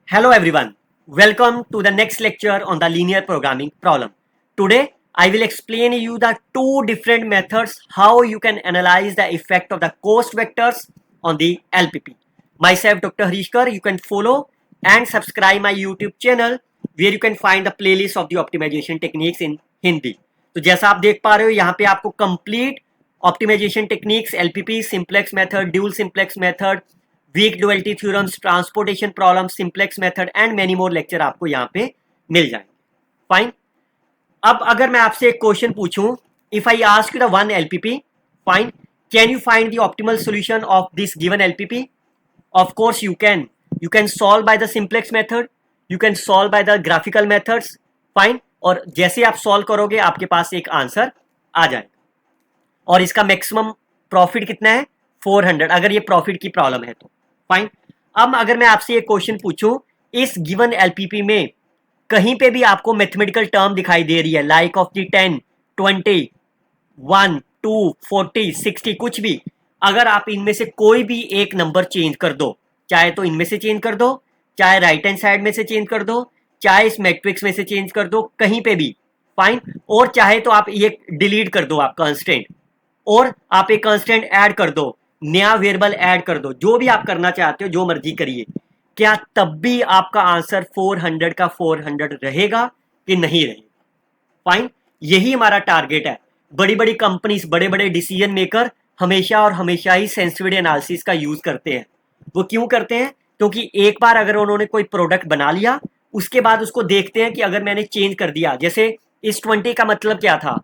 Hello everyone, welcome to the next lecture on the linear programming problem. Today I will explain you the two different methods how you can analyze the effect of the cost vectors on the LPP. Myself Dr. Harishkar, you can follow and subscribe my YouTube channel where you can find the playlist of the optimization techniques in Hindi. तो जैसा आप देख पा रहे हो यहाँ पे आपको complete optimization techniques, LPP, simplex method, dual simplex method, weak duality theorems, transportation problem, simplex method and many more lecture आपको यहाँ पे मिल जाएंगे. फाइन. अब अगर मैं आपसे एक क्वेश्चन पूछूं, if I ask you the one LPP, fine, can you find the optimal solution of this given LPP? Of course you can. You can solve by the simplex method, you can solve by the graphical methods. Fine. और जैसे आप solve करोगे आपके पास एक answer आ जाएगा. और इसका maximum profit कितना है? 400, अगर ये प्रॉफिट की प्रॉब्लम है तो. फाइन. अब अगर मैं आपसे एक क्वेश्चन पूछूं, इस गिवन एलपीपी में कहीं पे भी आपको मैथमेटिकल टर्म दिखाई दे रही है लाइक ऑफ दी 10, 20, 1, 2, 40, 60, कुछ भी, अगर आप इनमें से कोई भी एक नंबर चेंज कर दो, चाहे तो इनमें से चेंज कर दो, चाहे राइट हैंड साइड में से चेंज कर दो, चाहे इस मैट्रिक्स में से चेंज कर दो, कहीं पे भी. फाइन. और चाहे तो आप ये डिलीट कर दो आप कांस्टेंट, और आप एक कांस्टेंट ऐड कर दो, नया वेरिएबल ऐड कर दो, जो भी आप करना चाहते हो, जो मर्जी करिए, क्या तब भी आपका आंसर 400 का 400 रहेगा कि नहीं रहेगा? फाइन. यही हमारा टारगेट है. बड़ी बड़ी कंपनीज, बड़े बड़े डिसीजन मेकर हमेशा और हमेशा ही सेंसिटिविटी एनालिसिस का यूज करते हैं. वो क्यों करते हैं? क्योंकि एक बार अगर उन्होंने कोई प्रोडक्ट बना लिया, उसके बाद उसको देखते हैं कि अगर मैंने चेंज कर दिया, जैसे इस 20 का मतलब क्या था,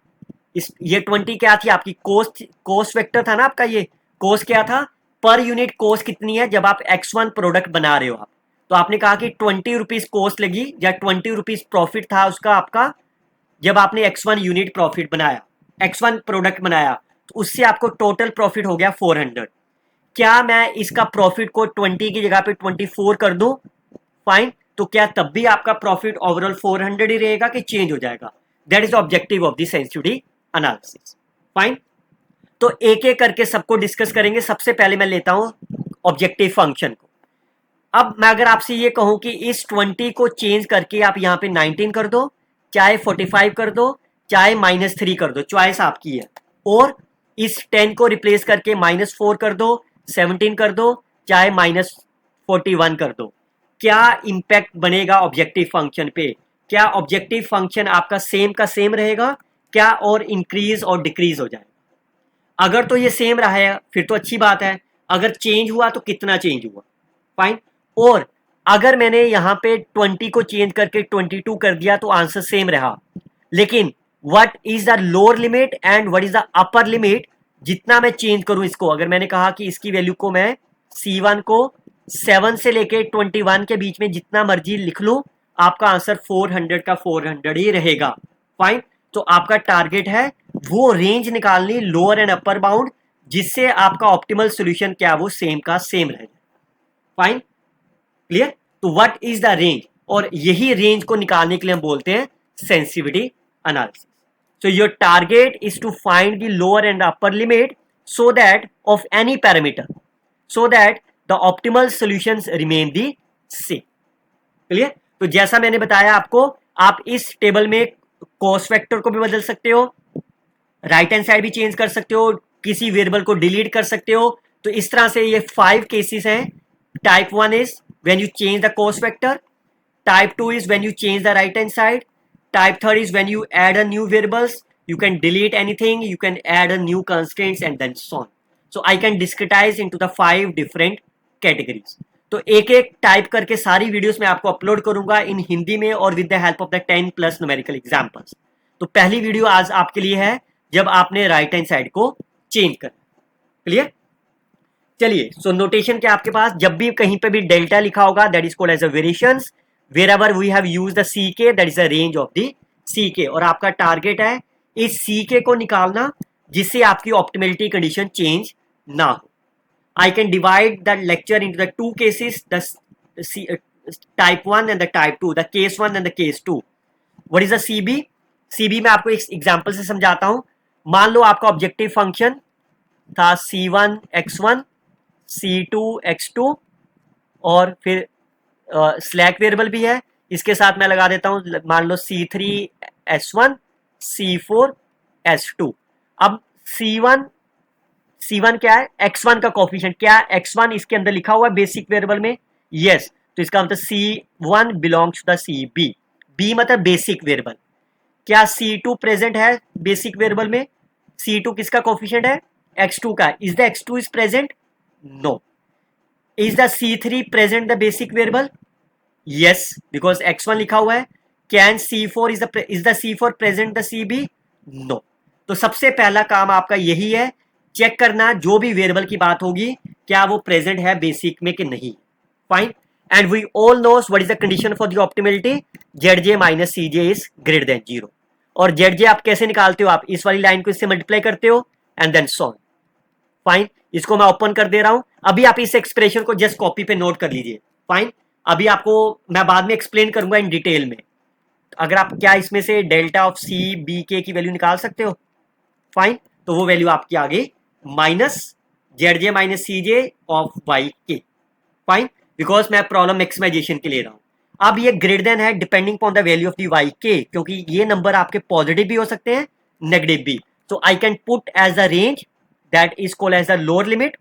ये 20 क्या थी आपकी? कोस्ट वेक्टर था ना आपका. ये कोस्ट क्या था? पर यूनिट कोस्ट कितनी है जब आप X1 प्रोडक्ट बना रहे हो आप, तो आपने कहा कि 20 रुपीज कोस्ट लगी या 20 रुपीज प्रॉफिट था उसका आपका, जब आपने X1 यूनिट प्रॉफिट बनाया, X1 प्रोडक्ट बनाया, तो उससे आपको टोटल प्रॉफिट हो गया 400. क्या मैं इसका प्रॉफिट को 20 की जगह पे 24 कर दूं? फाइन. तो क्या तब भी आपका प्रॉफिट ओवरऑल 400 ही रहेगा कि चेंज हो जाएगा? That is the objective of the sensitivity analysis. Fine. तो एक एक करके सबको डिस्कस करेंगे. सबसे पहले मैं लेता हूं ऑब्जेक्टिव फंक्शन को. अब मैं अगर आपसे ये कहूं कि इस 20 को चेंज करके आप यहां पे 19 कर दो, चाहे 45 कर दो, चाहे -3 कर दो, चॉइस आपकी है. और इस 10 को रिप्लेस करके -4 कर दो, 17 कर दो, चाहे -41 कर दो. क्या इंपैक्ट बनेगा ऑब्जेक्टिव फंक्शन पे? क्या ऑब्जेक्टिव फंक्शन आपका सेम का सेम रहेगा? क्या और इंक्रीज और डिक्रीज हो जाएगा? अगर तो ये सेम रहा है फिर तो अच्छी बात है. अगर चेंज हुआ तो कितना चेंज हुआ? फाइन. और अगर मैंने यहां पे 20 को चेंज करके 22 कर दिया तो आंसर सेम रहा, लेकिन what is the lower limit and what is the upper limit? जितना मैं चेंज करूं इसको, अगर मैंने कहा कि इसकी वैल्यू को मैं C1 को 7 से लेके 21 के बीच में जितना मर्जी लिख लूं, आपका आंसर 400 का 400 ही रहेगा. फाइन. तो आपका टारगेट है वो रेंज निकालनी, लोअर एंड अपर बाउंड, जिससे आपका ऑप्टिमल सॉल्यूशन क्या वो सेम का सेम रहे. फाइन. क्लियर? तो व्हाट इज द रेंज, और यही रेंज को निकालने के लिए हम बोलते हैं sensitivity analysis. So your target is to find the lower and upper limit so that of any parameter, so that the optimal solutions remain the same. Clear? तो जैसा मैंने बताया आपको, आप इस टेबल में कॉस्ट वेक्टर को भी बदल सकते हो, राइट हैंड साइड भी चेंज कर सकते हो, किसी वेरिएबल को डिलीट कर सकते हो. तो इस तरह से ये 5 केसेस हैं. Type 1 is when you change the cost vector, type 2 is when you change the right hand side, type 3 is when you add a new variables, you can delete anything, you can add a new constraints and then so on. So I can discretize into the 5 different categories. तो एक एक type करके सारी videos मैं आपको upload करूंगा इन हिंदी में और with the help of the 10+ numerical examples. तो पहली वीडियो आज आपके लिए है जब आपने राइट हैंड साइड को चेंज करना. क्लियर? चलिए, सो नोटेशन क्या आपके पास, जब भी कहीं पे भी डेल्टा लिखा होगा that is called as a variations. Wherever we have used the CK that is the range of the CK. और आपका टारगेट है इस सीके को निकालना जिससे आपकी ऑप्टिमलिटी कंडीशन चेंज ना हो. I can divide the lecture into the two cases, the type 1 and the type 2, the case 1 and the case 2. What is the CB? CB मैं आपको एक एग्जांपल से समझाता हूं. मान लो आपका ऑब्जेक्टिव फंक्शन था C1 X1, C2 X2 और फिर स्लैक वेरिएबल भी है, इसके साथ मैं लगा देता हूं, मान लो C3S1 C4S2। अब C1 C1 क्या है, x1 का कोफिशिएंट क्या है, x1 इसके अंदर लिखा हुआ है बेसिक वेरिएबल में, यस, तो इसका मतलब C1 belongs to the CB, B मतलब बेसिक वेरिएबल। क्या C2 प्रेजेंट है बेसिक वेरिएबल में, C2 किसका कोफिशिएंट है, x2 का, is the x2 is present, no. Is the C3 present the basic variable, yes, because x1 लिखा हुआ है। Can C4 is the C4 present the CB, no. तो सबसे पहला काम आपका यही है, चेक करना जो भी वेरिएबल की बात होगी क्या वो प्रेजेंट है बेसिक में कि नहीं, fine. And we all knows what is the condition for the optimality, Zj minus Cj is greater than 0। और Zj आप कैसे निकालते हो, आप इस वाली लाइन को इससे मल्टीप्लाई करते हो एंड देन सॉल्व, फाइन। इसको मैं ओपन कर दे रहा हूं, अभी आप इस एक्सप्रेशन को जस्ट कॉपी पे नोट कर लीजिए, फाइन। अभी आपको मैं बाद में एक्सप्लेन करूंगा इन डिटेल में, अगर आप क्या इसमें से डेल्टा ऑफ सी बी के की वैल्यू निकाल सकते हो, फाइन, तो वो वैल्यू आपकी आ गई minus Zj minus Cj of Y के, फाइन, बिकॉज मैं प्रॉब्लम मैक्सिमाइजेशन के ले रहा हूं। अब ये ग्रेटर देन है depending on the value of the Y के, क्योंकि ये नंबर आपके पॉजिटिव भी हो सकते हैं नेगेटिव भी, so I can put as the range that is called as the lower limit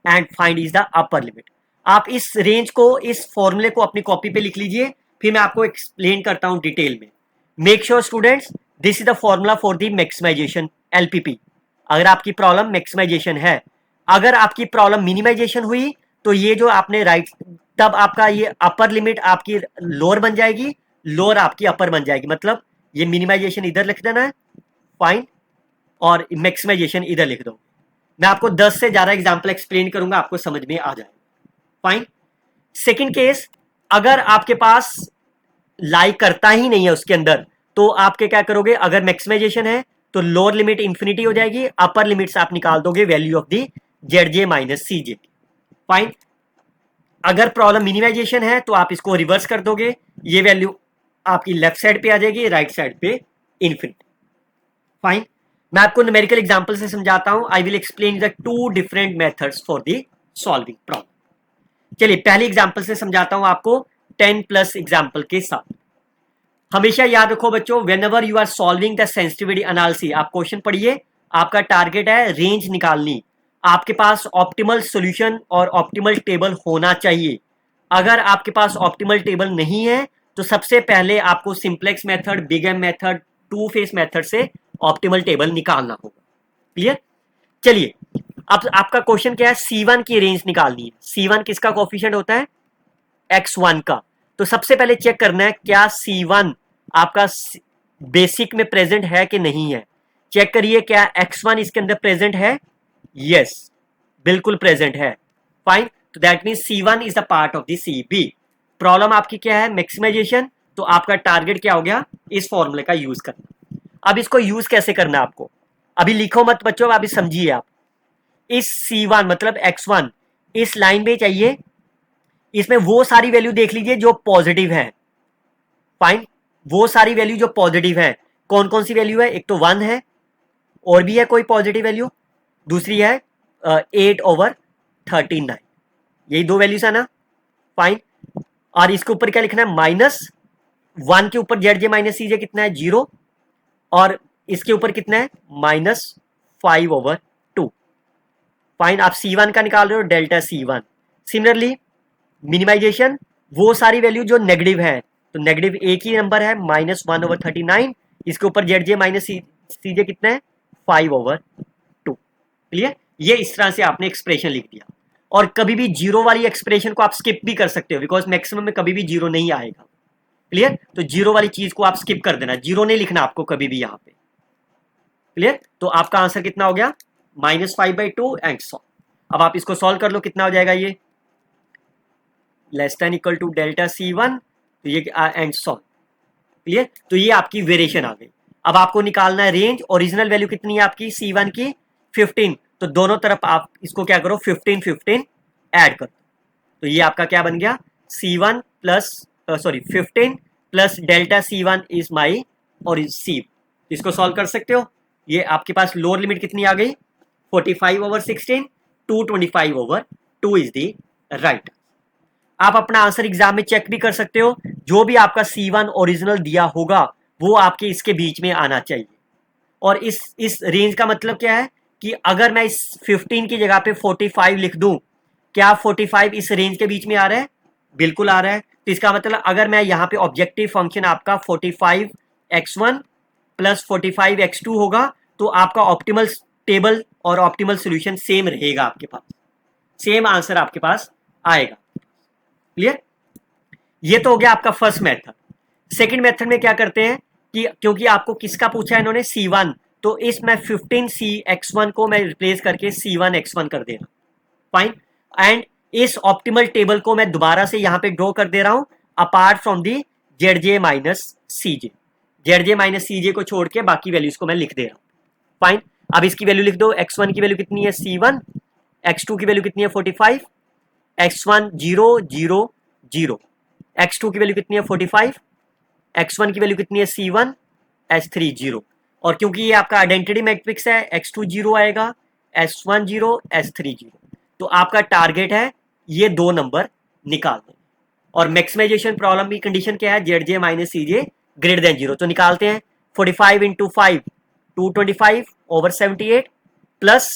and find is the upper limit। आप इस रेंज को, इस फॉर्मूले को अपनी कॉपी पे लिख लीजिए, फिर मैं आपको एक्सप्लेन करता हूं डिटेल में। Make sure students this is the formula for the maximization LPP, अगर आपकी प्रॉब्लम मैक्सिमाइजेशन है। अगर आपकी प्रॉब्लम मिनिमाइजेशन हुई तो ये जो आपने राइट, तब आपका ये अपर लिमिट आपकी लोअर बन जाएगी, लोअर आपकी अपर बन जाएगी, मतलब ये मिनिमाइजेशन इधर लिख देना है, फाइन, और मैक्सिमाइजेशन इधर लिख दो। मैं आपको 10 से ज्यादा एग्जांपल एक्सप्लेन करूंगा, आपको समझ में आ जाए, फाइन। सेकंड केस, अगर आपके पास लाई करता ही नहीं है उसके अंदर, तो आपके क्या करोगे, अगर मैक्सिमाइजेशन है तो लोअर लिमिट इंफिनिटी हो जाएगी, अपर लिमिट से आप निकाल दोगे value of the Zj minus Cj, fine. अगर प्रॉब्लम मिनिमाइजेशन है तो आप इसको रिवर्स कर दोगे, ये वैल्यू आपकी लेफ्ट साइड पे आ जाएगी, राइट साइड पे इंफिनिटी, फाइन। मैं आपको न्यूमेरिकल एग्जांपल से समझाता हूं, I will explain the two different methods for the solving problem. चलिए पहले एग्जांपल से समझाता हूं आपको 10 प्लस एग्जांपल के साथ। हमेशा याद रखो बच्चों, whenever you are solving the sensitivity analysis, आप क्वेश्चन पढ़िए, आपका टारगेट है रेंज निकालनी, आपके पास ऑप्टिमल सॉल्यूशन और ऑप्टिमल टेबल होना चाहिए। अगर आपके पास ऑप्टिमल टेबल नहीं है तो सबसे पहले आपको simplex method, big M method, two phase method से ऑप्टिमल टेबल निकालना होगा, क्लियर। चलिए अब आपका क्वेश्चन क्या है, C1 की रेंज निकालनी है। C1 किसका कोफिशिएंट होता है, X1 का। तो सबसे पहले चेक करना है क्या C1 आपका बेसिक में प्रेजेंट है कि नहीं है। चेक करिए क्या X1 इसके अंदर प्रेजेंट है, यस, बिल्कुल प्रेजेंट है, फाइन। तो that mean C1 is the part of the CB। Problem आपकी क्या है, मैक्सिमाइजेशन, तो आपका टारगेट क्या हो गया, इस फॉर्मूले का यूज करना। अब इसको यूज कैसे करना है आपको, अभी लिखो मत बच्चों, अभी समझिए आप। इस C1 मतलब X1 इस लाइन में चाहिए, इसमें वो सारी वैल्यू देख लीजिए जो पॉजिटिव है, फाइन, वो सारी वैल्यू जो पॉजिटिव है। कौन कौन सी वैल्यू है, एक तो 1 है, और भी है कोई पॉजिटिव वैल्यू, दूसरी है 8/39, यही दो वैल्यूज है ना, फाइन। और इसके ऊपर क्या लिखना है, -1 के ऊपर Zj माइनस Cj कितना है, 0, और इसके ऊपर कितना है, -5/2, फाइन। आप C1 का निकाल रहे हो, डेल्टा C1। सिमिलरली मिनिमाइजेशन, वो सारी वैल्यू जो नेगेटिव है, तो नेगेटिव एक ही नंबर है, -1/39, इसके ऊपर Zj माइनस Cj कितना है, 5/2, क्लियर। ये इस तरह से आपने एक्सप्रेशन लिख दिया। और कभी भी जीरो वाली एक्सप्रेशन को आप स्किप भी कर सकते हो, बिकॉज मैक्सिमम में कभी भी जीरो नहीं आएगा, क्लियर। तो जीरो वाली चीज को आप स्किप कर देना, जीरो नहीं लिखना आपको कभी भी यहाँ पे, क्लियर। तो आपका आंसर कितना हो गया, -5/2 एंड सॉल्व। अब आप इसको सॉल्व कर लो, कितना हो जाएगा ये, less than equal to delta C1, तो ये एंड सॉल्व, क्लियर। तो ये आपकी वेरिएशन आ गई। अब आपको निकालना है रेंज, ओरिजिनल वैल्यू कितनी है आपकी C1 की, 15, तो दोनों तरफ आप इसको क्या करो, 15 ऐड करो, तो ये आपका क्या बन गया, C1 plus 15 plus delta C1 is my और C। इसको सॉल्व कर सकते हो। ये आपके पास लोअर लिमिट कितनी आ गई, 45/16, 225/2 इज द राइट। आप अपना आंसर एग्जाम में चेक भी कर सकते हो, जो भी आपका C1 ओरिजिनल दिया होगा वो आपके इसके बीच में आना चाहिए। और इस रेंज का मतलब क्या है कि अगर मैं इस 15 की जगह पे 45 लिख दूं, क्या 45 इस रेंज के बीच में आ रहा है? बिल्कुल आ रहा है। तो इसका मतलब अगर मैं यहाँ पे ऑब्जेक्टिव फंक्शन आपका 45x1 प्लस 45x2 होगा तो आपका ऑप्टिमल टेबल और ऑप्टिमल सोल्यूशन सेम रहेगा, आपके पास सेम आंसर आपके पास आएगा। क्लियर? ये तो हो गया आपका फर्स्ट मेथड। सेकंड मेथड में क्या करते हैं कि क्योंकि आपको किसका पूछा है इन्होंने, C1, तो इस मैं 15cx1 को मैं रिप्लेस करके C1x1 कर दे रहा हूं। फाइन। एंड इस ऑप्टिमल टेबल को मैं दोबारा से यहां पे ड्रॉ कर दे रहा हूं apart from the Z minus CJ. Z minus CJ को छोड़ के बाकी वैल्यूज को मैं लिख दे रहा हूं। फाइन। अब इसकी वैल्यू लिख दो। x1 की वैल्यू कितनी है? C1। x2 की वैल्यू कितनी है? 45। x1 0 0 0। x2 की वैल्यू कितनी है? 45। x1 की वैल्यू कितनी है? C1। S3 0। और क्योंकि ये आपका आइडेंटिटी मैट्रिक्स है, x2 0 आएगा, S1 0, S3 0। तो आपका टारगेट है ये दो नंबर निकाल दें। और मैक्सिमाइजेशन प्रॉब्लम की कंडीशन क्या है? Z J minus C J greater than 0। तो निकालते हैं। 45 into 5 225 over 78 plus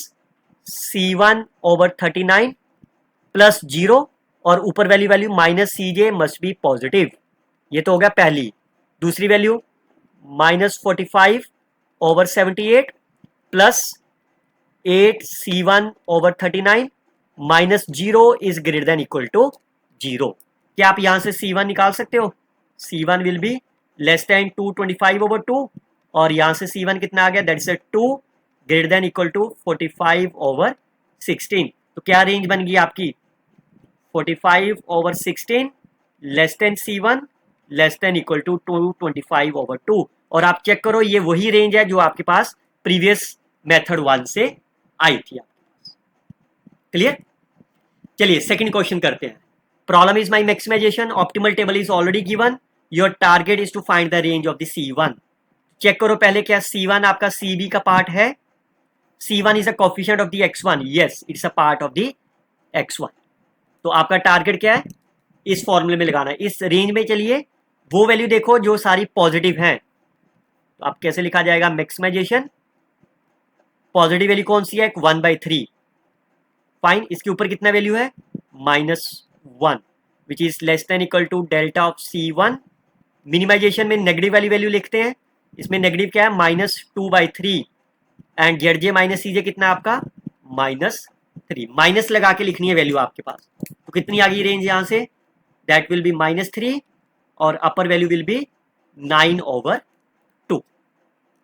C1 over 39 plus 0 और ऊपर value minus C J must be positive. ये तो हो गया पहली। दूसरी value minus 45 over 78 plus 8C1 over 39 minus 0 is greater than equal to 0। क्या आप यहां से C1 निकाल सकते हो? C1 will be less than 225 over 2 और यहां से C1 कितना आ गया? That is 2 greater than equal to 45 over 16। तो क्या रेंज बन गई आपकी? 45 over 16 less than C1 less than equal to 225 over 2। और आप चेक करो ये वही रेंज है जो आपके पास प्रीवियस मेथड 1 से आई थी आपके पास। क्लियर? चलिए सेकंड क्वेश्चन करते हैं। Problem is my maximization optimal table is already given, your target is to find the range of the C1। Check करो पहले क्या C1 आपका CB का पार्ट है? C1 is a coefficient of the x1। Yes, it's a part of the x1। तो आपका target क्या है? इस फॉर्मूले में लगाना है। इस रेंज में चलिए वो वैल्यू देखो जो सारी पॉजिटिव हैं। तो आप कैसे लिखा जाएगा? मैक्सिमाइजेशन पॉजिटिव वैल्यू कौन सी है? 1/3। फाइन। इसके ऊपर कितना वैल्यू है? -1 which is less than equal to delta of C1। Minimization में नेगेटिव वाली वैल्यू लिखते हैं। इसमें नेगेटिव क्या है? -2/3 and Z J minus C J कितना आपका? -3। माइनस लगा के लिखनी है वैल्यू आपके पास। तो कितनी आ गई रेंज यहां से? दैट विल बी -3 और अपर वैल्यू विल बी 9/2।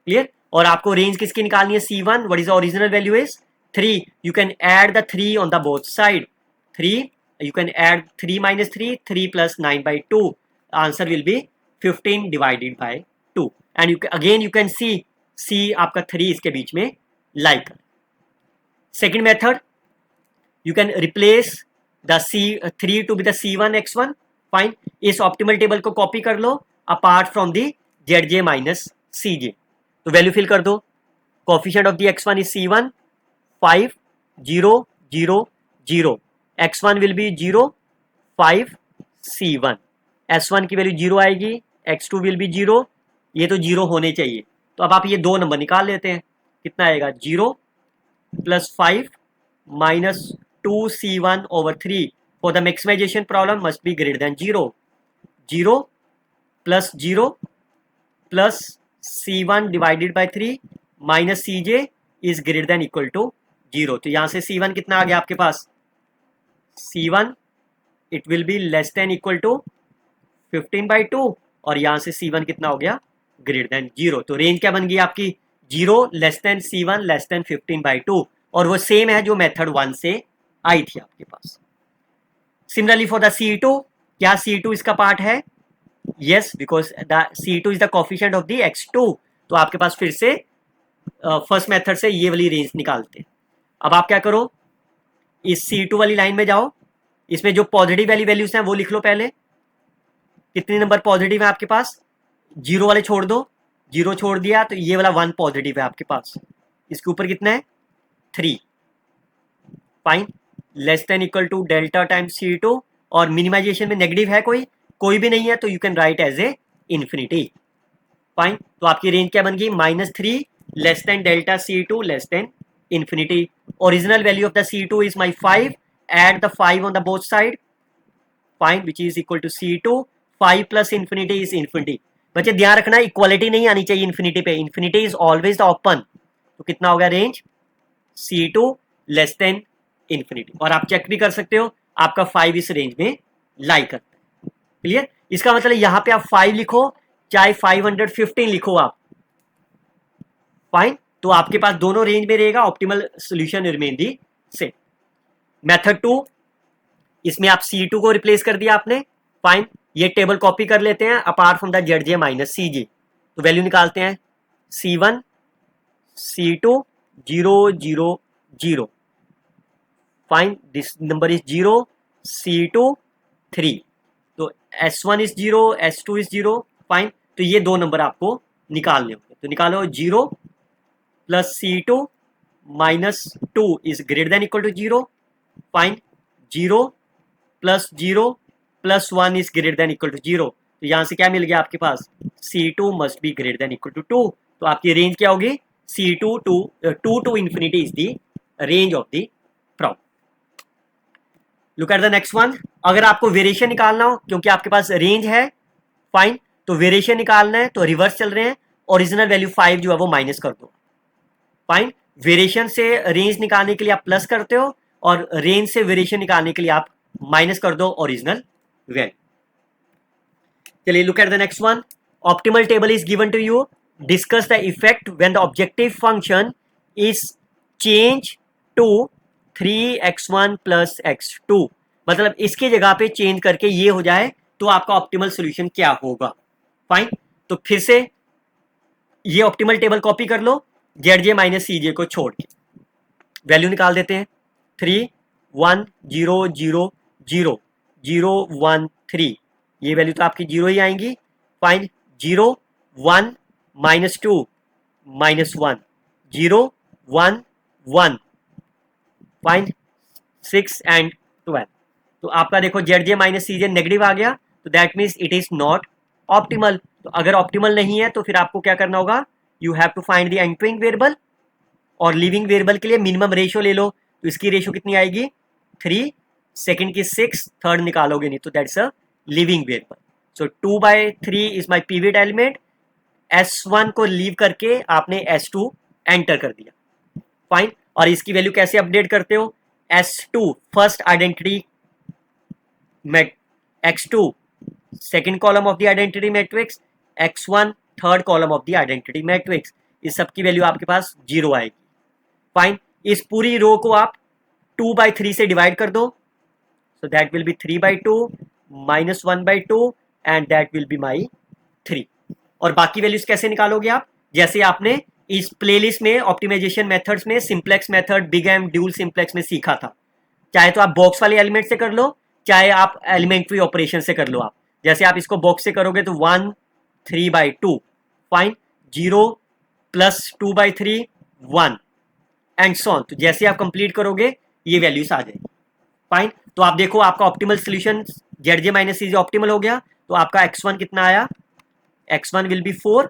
क्लियर? और आपको रेंज किसकी निकालनी है? C1। What is the original value is 3। You can add the 3 on the both side. 3 you can add 3 minus 3 3 plus 9/2. Answer will be 15 divided by 2 and again you can see आपका 3 इसके बीच में लाई कर। Second method, you can replace the C3 to be the C1 x1। Fine. इस optimal table को copy कर लो apart from the Z minus CJ। तो value fill कर दो। Coefficient of the x1 is C1 5 0 0 0। x1 will be 0 5 C1। S1 की value 0 आएगी, x2 will be 0। ये तो 0 होने चाहिए। तो अब आप ये दो नंबर निकाल लेते हैं। कितना आएगा? 0 plus 5 minus 2C1 over 3। For the maximization problem must be greater than 0। 0 plus C1 divided by 3 minus CJ is greater than equal to 0। तो यहां से C1 कितना आ गया आपके पास? C1 it will be less than equal to 15/2 और यहां से C1 कितना हो गया? Greater than 0। तो रेंज क्या बन गई आपकी? 0 less than C1 less then 15/2 और वो सेम है जो मेथड 1 से आई थी आपके पास। सिमिलरली फॉर द C2, क्या C2 इसका पार्ट है? Yes, because the C2 is the coefficient of the x2। तो आपके पास फिर से फर्स्ट मेथड से ये वाली रेंज निकालते हैं। अब आप क्या करो, इस C2 वाली लाइन में जाओ, इसमें जो पॉजिटिव वाली वैल्यूज हैं वो लिख लो पहले। कितने नंबर पॉजिटिव है आपके पास? 0 वाले छोड़ दो। 0 छोड़ दिया तो ये वाला 1 पॉजिटिव है आपके पास। इसके ऊपर कितना है? 3। Fine. Less than equal to delta times C2 और मिनिमाइजेशन में नेगेटिव है कोई भी नहीं है, तो you can write as a infinity. Fine, तो आपकी रेंज क्या बन गई, -3 less than delta C2 less than infinity. Original value of the C2 is my 5, add the 5 on the both side, fine, which is equal to C2, 5 plus infinity is infinity. बच्चे ध्यान रखना equality नहीं आनी चाहिए infinity पे, infinity is always the open. तो कितना होगा range, C2 less than infinity. और आप चेक भी कर सकते हो आपका 5 इस रेंज में लाई करता है। क्लियर, इसका मतलब यहां पे आप 5 लिखो चाहे 515 लिखो आप, फाइन, तो आपके पास दोनों रेंज में रहेगा, optimal solution remain the same. Method 2, इसमें आप C2 को रिप्लेस कर दिया आपने, फाइन, ये टेबल कॉपी कर लेते हैं apart from the ZJ minus CJ, तो वैल्यू निकालते हैं C1 C2 0 0 0, fine, this number is 0, C2 3, तो S1 is 0 S2 is 0, fine, तो ये दो नंबर आपको निकालने होंगे, तो निकालो 0 plus C2 minus 2 is greater than equal to 0, fine, 0 plus 0 plus 1 is greater than equal to 0, तो यहां से क्या मिल गया आपके पास, C2 must be greater than equal to 2, तो आपकी रेंज क्या होगी, C2 to infinity is the range of the problem. Look at the next one, अगर आपको वेरिएशन निकालना हो, क्योंकि आपके पास रेंज है, फाइन, तो वेरिएशन निकालना है, तो रिवर्स चल रहे हैं, ओरिजिनल वैल्यू 5 जो है वो माइनस कर दो, फाइन, वेरिएशन से रेंज निकालने के लिए आप प्लस करते हो, और रेंज से वेरिएशन निकालने के लिए आप माइनस कर दो ओरिजिनल वैल्यू। चलिए look at the next one, optimal table is given to you, discuss the effect when the objective function is change to 3x1 plus x2, मतलब इसकी जगह पे चेंज करके ये हो जाए तो आपका ऑप्टिमल सोल्यूशन क्या होगा, फाइन, तो फिर से ये ऑप्टिमल टेबल कॉपी कर लो ZJ माइनस CJ को छोड़ के, वैल्यू निकाल देते हैं 3 1 0 0 0 0 1 3, ये वैल्यू तो आपकी 0 ही आएंगी, fine, 0 1 minus 2 minus 1 0 1 1, fine, 6 and 12, तो आपका देखो ZJ माइनस CJ नेगेटिव आ गया, तो that means it is not optimal. तो अगर ऑप्टिमल नहीं है तो फिर आपको क्या करना होगा, you have to find the entering variable, और लिविंग वेरिएबल के लिए मिनिमम रेशियो ले लो, तो इसकी रेशियो कितनी आएगी 3, सेकंड की 6, थर्ड निकालोगे नहीं, तो that's a leaving variable. So 2/3 is my pivot element, S1 को लीव करके आपने S2 एंटर कर दिया, फाइन, और इसकी वैल्यू कैसे अपडेट करते हो, S2 first identity X2 second column of the identity matrix, X1 third column of the identity matrix, इस सब की वैल्यू आपके पास 0 आएगी, फाइन, इस पूरी रो को आप 2/3 से डिवाइड कर दो, so that will be 3/2 minus 1/2 and that will be my 3, और बाकी वैल्यूज कैसे निकालोगे आप, जैसे आपने इस प्लेलिस्ट में ऑप्टिमाइजेशन मेथड्स में simplex method, big M, dual simplex में सीखा था, चाहे तो आप बॉक्स वाले एलिमेंट से कर लो, चाहे आप एलिमेंट्री ऑपरेशन से कर लो, आप जैसे आप इसको बॉक्स से करोगे तो 1 3/2, fine, 0 plus 2/3 1 and so on, तो जैसे आप कंप्लीट करोगे ये वैल्यूज आ जाएगी, फाइन, तो आप देखो आपका optimal solution ZJ minus CJ optimal हो गया, तो आपका X1 कितना आया, X1 will be 4,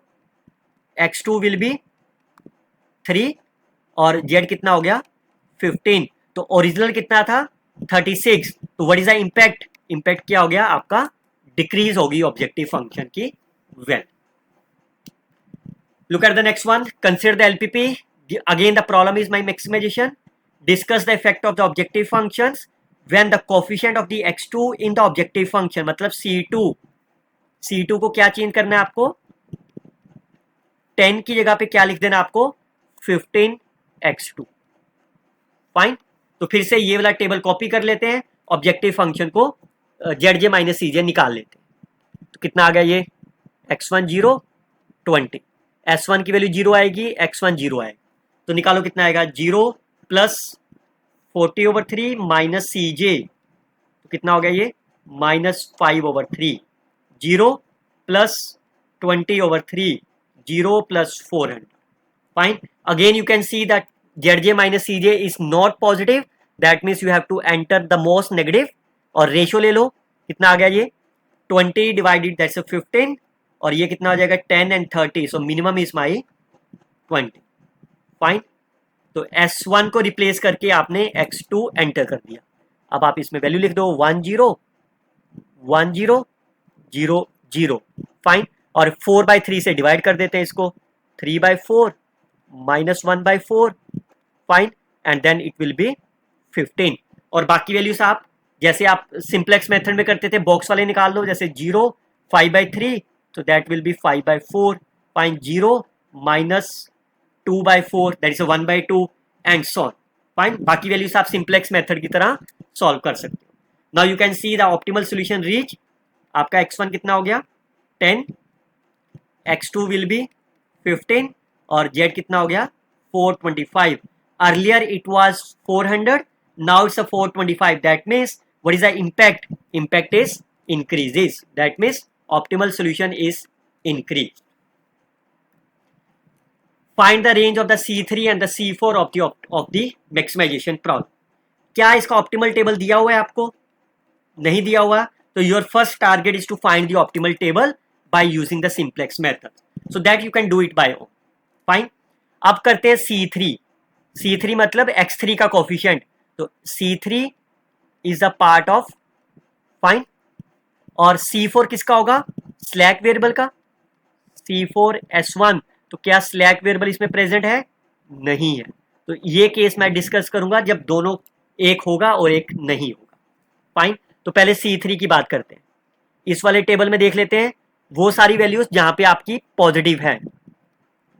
X2 will be 3, और Z कितना हो गया 15, तो ओरिजिनल कितना था 36, तो what is the impact, impact क्या हो गया आपका, डिक्रीज होगी ऑब्जेक्टिव फंक्शन की value. Look at the next one, consider the LPP, again the problem is my maximization, discuss the effect of the objective functions when the coefficient of the x2 in the objective function, मतलब C2 को क्या change करना है आपको, 10 की जगह पे क्या लिख देना आपको 15x2, फाइन, तो फिर से ये वाला टेबल कॉपी कर लेते हैं, ऑब्जेक्टिव फंक्शन को ZJ माइनस CJ निकाल लेते हैं, तो कितना आ गया ये x1 0 20, S1 की वैल्यू 0 आएगी, X1 0 आएगा, तो निकालो कितना आएगा 0 प्लस 40/3 माइनस CJ, तो कितना हो गया ये -5/3, 0 plus 20/3, 0 plus 400, fine, again you can see that ZJ minus CJ is not positive, that means you have to enter the most negative, और रेशियो ले लो कितना आ गया ये 20 डिवाइडेड दैट्स 15 और ये कितना हो जाएगा 10 and 30 so minimum is my 20 fine. तो S1 को रिप्लेस करके आपने X2 एंटर कर दिया। अब आप इसमें वैल्यू लिख दो 1 0 1 0 0 0 फाइन और 4/3 से डिवाइड कर देते हैं इसको 3/4 -1/4 fine and then it will be 15 और बाकी वैल्यूज आप जैसे आप सिंप्लेक्स मेथड में करते थे बॉक्स वाले निकाल लो जैसे 0 5/3 तो that will be 5/4 fine 0 -2/4 that is 1/2 and so on fine. बाकी वैल्यूज आप सिंप्लेक्स मेथड की तरह सॉल्व कर सकते हो। Now you can see the optimal solution reach. आपका x1 कितना हो गया 10 x2 विल बी 15 और z कितना हो गया 425 earlier it was 400 now it's a 425 that means what is the impact is increases that means optimal solution is increased। find the range of the C3 and the C4 of the maximization problem। क्या इसका optimal table दिया हुआ है आपको? नहीं दिया हुआ तो your first target is to find the optimal table by using the simplex method so that you can do it by own fine. अब करते हैं C3 मतलब X3 का कोफिशिएंट तो C3 is a part of fine और C4 किसका होगा slack variable का C4 S1 तो क्या स्लैक वेरिएबल इसमें प्रेजेंट है? नहीं है। तो ये केस मैं डिस्कस करूंगा जब दोनों एक होगा और एक नहीं होगा फाइन। तो पहले C3 की बात करते हैं। इस वाले टेबल में देख लेते हैं वो सारी वैल्यूज जहां पे आपकी पॉजिटिव है।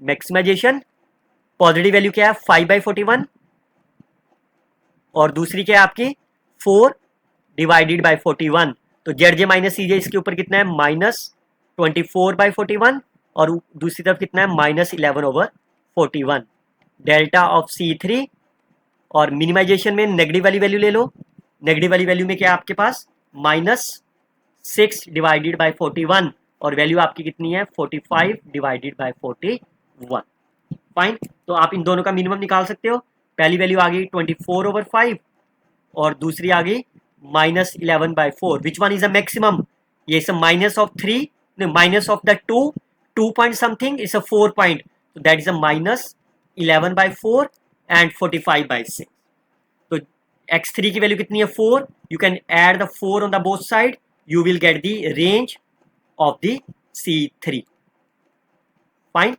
मैक्सिमाइजेशन पॉजिटिव वैल्यू क्या है 5/41 और दूसरी क्या है आपकी 4 डिवाइडेड बाय 41 तो ZJ माइनस CJ इसके ऊपर कितना है -24/41 और दूसरी तरफ कितना है -11/41 डेल्टा ऑफ C3 और मिनिमाइजेशन में नेगेटिव वाली वैल्यू ले लो। नेगेटिव वाली वैल्यू में क्या है आपके पास -6 डिवाइडेड बाय 41 और वैल्यू आपकी कितनी है 45 डिवाइडेड बाय 41 फाइन। तो आप इन दोनों का मिनिमम निकाल सकते हो। पहली वैल्यू आ गई 24/5 और दूसरी आ गई -11/4 which one is a maximum ये is a minus of 3 minus of the 2 point something is a 4 point तो दैट इज अ -11/4 एंड 45/6 तो x3 की वैल्यू कितनी है 4 you can add the 4 on the both side you will get the range of the C3 fine.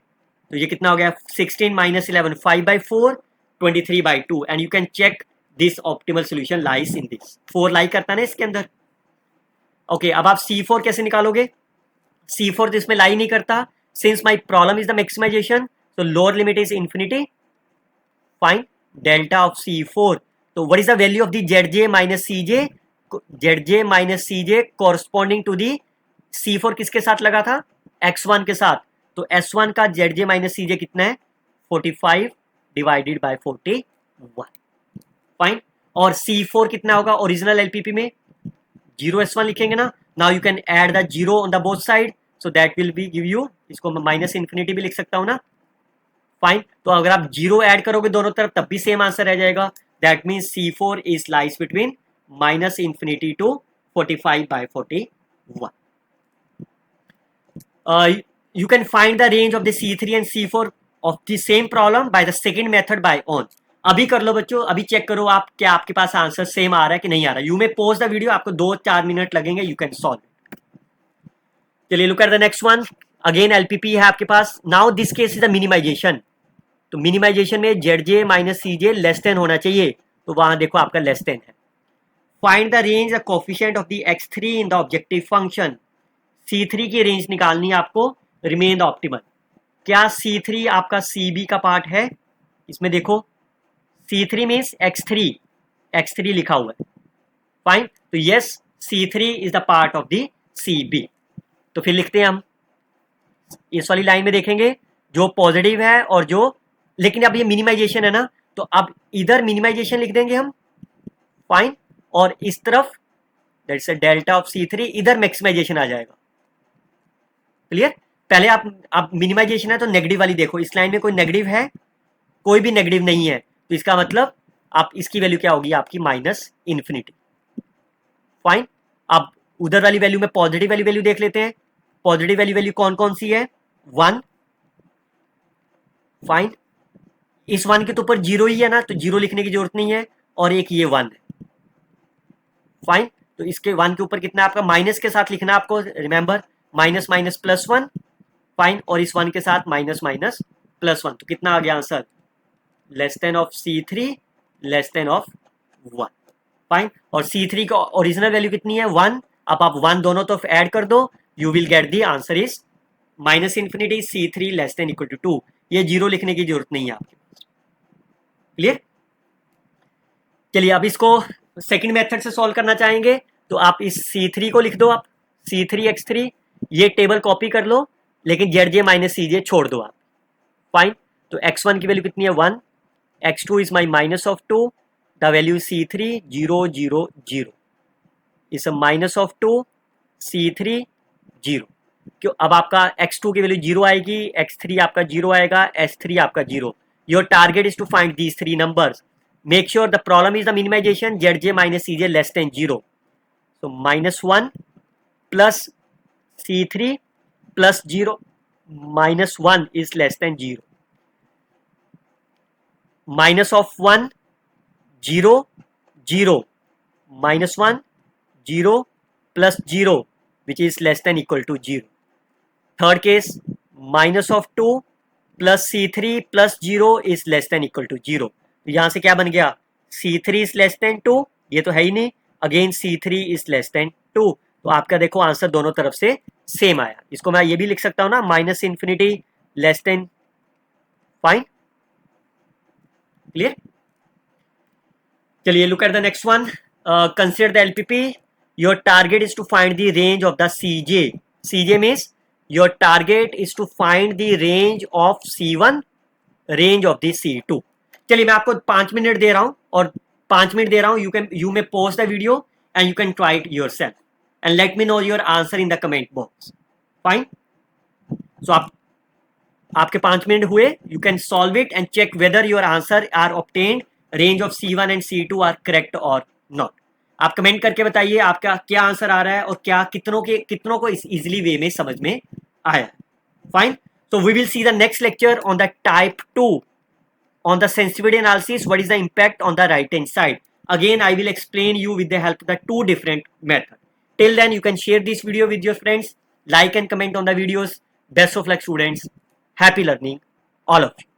तो ये कितना हो गया 16 - 11 5/4 23/2 and you can check this optimal solution lies in this 4 lie करता है ना इसके अंदर। ओके अब आप C4 कैसे निकालोगे? C4 तो इसमें लाई नहीं करता since my problem is the maximization तो lower limit is infinity fine delta of C4 तो what is the value of the ZJ minus CJ ZJ minus CJ corresponding to the C4 किसके साथ लगा था X1 के साथ तो S1 का ZJ माइनस CJ कितना है 45 डिवाइडेड बाय 41 फाइन और C4 कितना होगा ओरिजिनल LPP में 0S1 लिखेंगे ना। Now you can add the 0 on the both side so that will be give you इसको मैं माइनस इन्फिनिटी भी लिख सकता हूं ना फाइन। तो अगर आप 0 ऐड करोगे दोनों तरफ तब भी सेम आंसर रह जाएगा that means C4 is lies between -infinity to 45/41 you can find the range of the C3 and C4 of the same problem by the second method by on। अभी कर लो बच्चों अभी चेक करो आप क्या आपके पास आंसर सेम आ रहा है कि नहीं आ रहा है। यू में पॉज द वीडियो आपको 2-4 मिनट लगेंगे यू कैन सॉल्व। चलिए look at the next one again LPP है आपके पास। Now this case is the minimization तो मिनिमाइजेशन में ZJ minus CJ less than होना चाहिए तो वहां देखो आपका लेस देन है। Find the range the coefficient of the x3 in the objective function C3 की रेंज निकालनी है आपको रिमेन द ऑप्टिमल। क्या C3 आपका CB का पार्ट है? इसमें देखो C3 मीन्स x3 लिखा हुआ है फाइन तो yes C3 is the part of the CB। तो फिर लिखते हैं हम इस वाली लाइन में देखेंगे जो पॉजिटिव है और जो लेकिन अब ये मिनिमाइजेशन है ना तो अब इधर मिनिमाइजेशन लिख देंगे हम फाइन और इस तरफ that's a delta of C3 इधर मैक्सिमाइजेशन आ जाएगा। क्लियर? पहले आप मिनिमाइजेशन है तो नेगेटिव वाली देखो इस लाइन में कोई नेगेटिव है कोई भी नेगेटिव नहीं है तो इसका मतलब आप इसकी वैल्यू क्या होगी आपकी -इन्फिनिटी फाइन। अब उधर वाली वैल्यू में पॉजिटिव वाली वैल्यू देख लेते हैं। पॉजिटिव वाली वैल्यू कौन कौन सी है? 1, फाइन। इस 1 के तो ऊपर 0 ही है ना, तो 0 लिखने की जरूरत नहीं है, और एक ये 1 है, फाइन। तो इसके 1 के ऊपर कितना है आपका? माइनस के साथ लिखना है आपको, remember, minus minus plus 1, fine. और इस 1 के साथ माइनस माइनस प्लस 1, तो कितना आ गया answer? Less than of C3 less then of 1, fine. और C3 का ओरिजिनल वैल्यू कितनी है? 1। अब आप 1 दोनों तरफ ऐड कर दो, you will get the answer is minus infinity C3 less than equal to 2। ये 0 लिखने की जरूरत नहीं है आपके पास, क्लियर? चलिए अब इसको सेकंड मेथड से सॉल्व करना चाहेंगे, तो आप इस C3 को लिख दो, आप C3x3, ये टेबल कॉपी कर लो, लेकिन ZJ माइनस CJ छोड़ दो आप, फाइन। तो x1 की वैल्यू कितनी है? 1, x2 is my minus of 2, the value C3 0 0 0 is minus of 2 C3 0। क्यों? अब आपका x2 की वैल्यू 0 आएगी, x3 आपका 0 आएगा, s3 आपका 0। Your target is to find these 3 numbers. Make sure the problem is the minimization ZJ minus CJ less than 0. So minus 1 plus C3 plus 0 minus 1 is less than 0. Minus of 1 0 0 minus 1 0 plus 0 which is less than equal to 0. Third case, minus of 2 plus C3 plus 0 is less than equal to 0. तो यहां से क्या बन गया? C3 is less then 2, ये तो है ही नहीं, again C3 is less then 2। तो आपका देखो आंसर दोनों तरफ से सेम आया। इसको मैं ये भी लिख सकता हूं ना, minus infinity less than, fine, clear? चलिए look at the next one. Consider the LPP। Your target is to find the range of the CJ। CJ means your target is to find the range of C1, range of the C2। चलिए मैं आपको 5 minute दे रहा हूं, और 5 minute दे रहा हूं, you may post the video and you can try it yourself and let me know your answer in the comment box, fine. So आपके 5 मिनट हुए, you can solve it and check whether your answer are obtained, range of C1 and C2 are correct और not. आप comment करके बताइए आपका क्या answer आ रहा है, और क्या कितनों को इजिली वे में समझ में आया, fine. So we will see the next lecture on the type 2 on the sensitivity analysis, what is the impact on the right hand side. Again I will explain you with the help of the 2 different methods. Till then you can share this video with your friends, like and comment on the videos. Best of luck students, happy learning all of you.